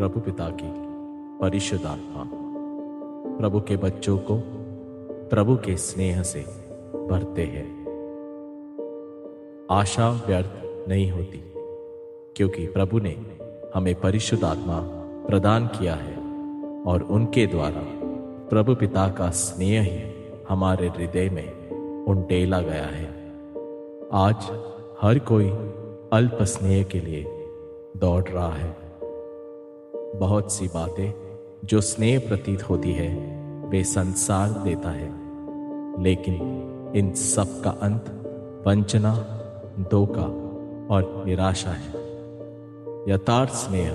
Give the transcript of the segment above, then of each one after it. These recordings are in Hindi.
प्रभु पिता की परिशुद्ध आत्मा प्रभु के बच्चों को प्रभु के स्नेह से भरते हैं। आशा व्यर्थ नहीं होती, क्योंकि प्रभु ने हमें परिशुद्ध आत्मा प्रदान किया है और उनके द्वारा प्रभु पिता का स्नेह ही हमारे हृदय में उंडेला गया है। आज हर कोई अल्प स्नेह के लिए दौड़ रहा है। बहुत सी बातें जो स्नेह प्रतीत होती है वे संसार देता है, लेकिन इन सब का अंत वंचना, धोखा और निराशा है। यथार्थ स्नेह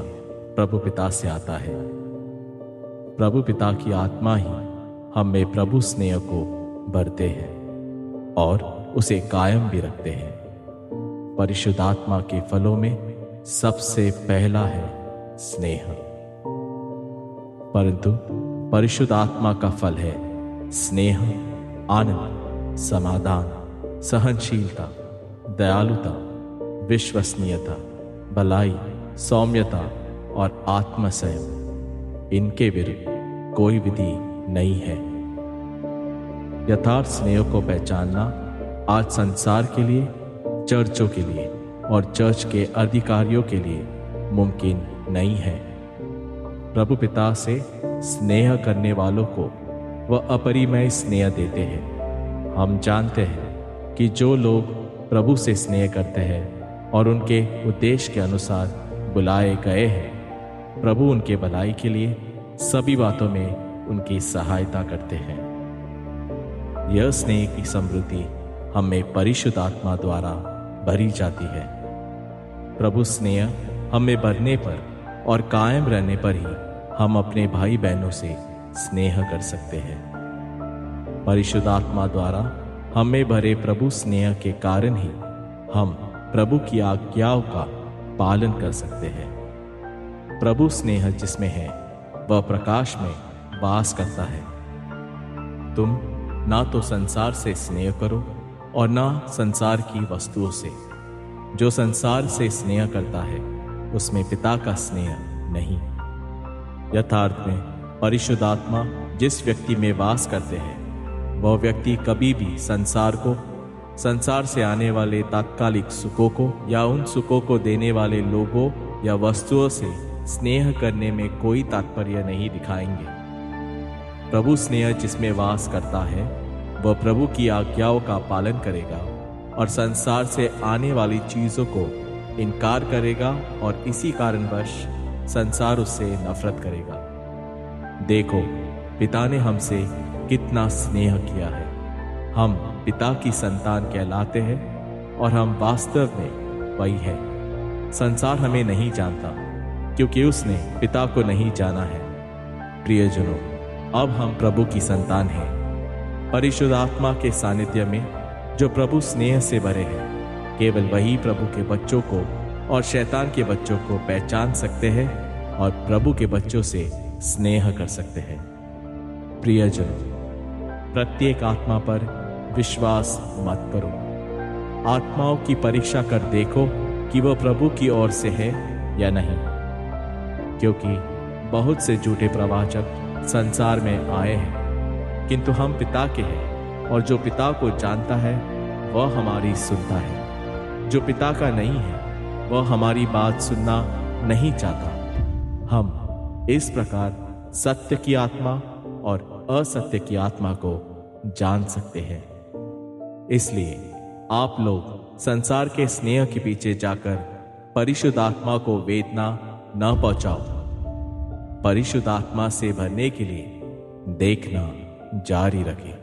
प्रभु पिता से आता है। प्रभु पिता की आत्मा ही हम में प्रभु स्नेह को भरते हैं और उसे कायम भी रखते हैं। परिशुद्ध आत्मा के फलों में सबसे पहला है स्नेह, परंतु परिशुद्ध आत्मा का फल है स्नेह, आनंद, समाधान, सहनशीलता, दयालुता, विश्वसनीयता, भलाई, सौम्यता और आत्मसंयम। इनके विरुद्ध कोई विधि नहीं है। यथार्थ स्नेह को पहचानना आज संसार के लिए, चर्चों के लिए और चर्च के अधिकारियों के लिए मुमकिन नहीं है। प्रभु पिता से स्नेह करने वालों को वह अपरिमेय स्नेह देते हैं। हम जानते हैं कि जो लोग प्रभु से स्नेह करते हैं और उनके उद्देश्य के अनुसार बुलाए गए हैं, प्रभु उनके भलाई के लिए सभी बातों में उनकी सहायता करते हैं। यह स्नेह की समृद्धि हमें परिशुद्ध आत्मा द्वारा भरी जाती है। प्रभु स्नेह हमें भरने पर और कायम रहने पर ही हम अपने भाई बहनों से स्नेह कर सकते हैं। परिशुद्ध आत्मा द्वारा हमें भरे प्रभु स्नेह के कारण ही हम प्रभु की आज्ञाओं का पालन कर सकते हैं। प्रभु स्नेह जिसमें है वह प्रकाश में वास करता है। तुम ना तो संसार से स्नेह करो और ना संसार की वस्तुओं से। जो संसार से स्नेह करता है उसमें पिता का स्नेह नहीं। यथार्थ में परिशुद्ध आत्मा जिस व्यक्ति में वास करते हैं वह व्यक्ति कभी भी संसार से आने वाले तात्कालिक सुखों को या उन सुखों को देने वाले लोगों या वस्तुओं से स्नेह करने में कोई तात्पर्य नहीं दिखाएंगे। प्रभु स्नेह जिसमें वास करता है वह प्रभु की आज्ञाओं का पालन करेगा और संसार से आने वाली चीजों को इनकार करेगा और इसी कारणवश संसार उससे नफरत करेगा। देखो, पिता ने हमसे कितना स्नेह किया है। हम पिता की संतान कहलाते हैं और हम वास्तव में वही है। संसार हमें नहीं जानता क्योंकि उसने पिता को नहीं जाना है। प्रियजनों, अब हम प्रभु की संतान हैं। परिशुद्ध आत्मा के सानिध्य में जो प्रभु स्नेह से भरे हैं, केवल वही प्रभु के बच्चों को और शैतान के बच्चों को पहचान सकते हैं और प्रभु के बच्चों से स्नेह कर सकते हैं। प्रियजनों, प्रत्येक आत्मा पर विश्वास मत करो। आत्माओं की परीक्षा कर देखो कि वह प्रभु की ओर से है या नहीं, क्योंकि बहुत से झूठे प्रवाचक संसार में आए हैं, किंतु हम पिता के हैं और जो पिता को जानता है वह हमारी सुनता है। जो पिता का नहीं है वह हमारी बात सुनना नहीं चाहता। हम इस प्रकार सत्य की आत्मा और असत्य की आत्मा को जान सकते हैं। इसलिए आप लोग संसार के स्नेह के पीछे जाकर परिशुद्ध आत्मा को वेदना न पहुंचाओ। परिशुद्ध आत्मा से भरने के लिए देखना जारी रखें।